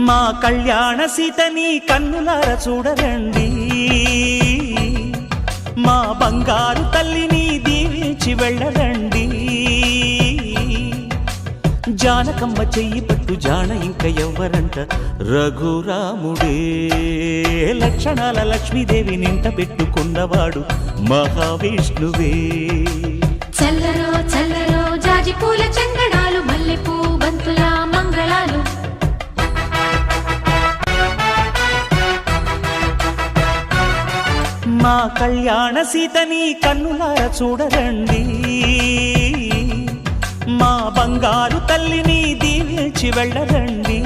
మా కళ్యాణ సీతని కన్నులార చూడరండి, మా బంగారు తల్లిని దీవించి వెళ్ళరండి. జానకమ్మ చెయ్యి పట్టు జాన ఇంక ఎవ్వరంట, రఘురాముడే లక్షణాల లక్ష్మీదేవి నింట పెట్టుకున్నవాడు మహావిష్ణువే. చల్లరో చల్లరో జాజి పూల చందనాలు, మల్లెపూ బంతుల మంగళాలు. మా కళ్యాణ సీతని కన్నులార చూడరండి, మా బంగారు తల్లిని దీవించి వెళ్ళరండి.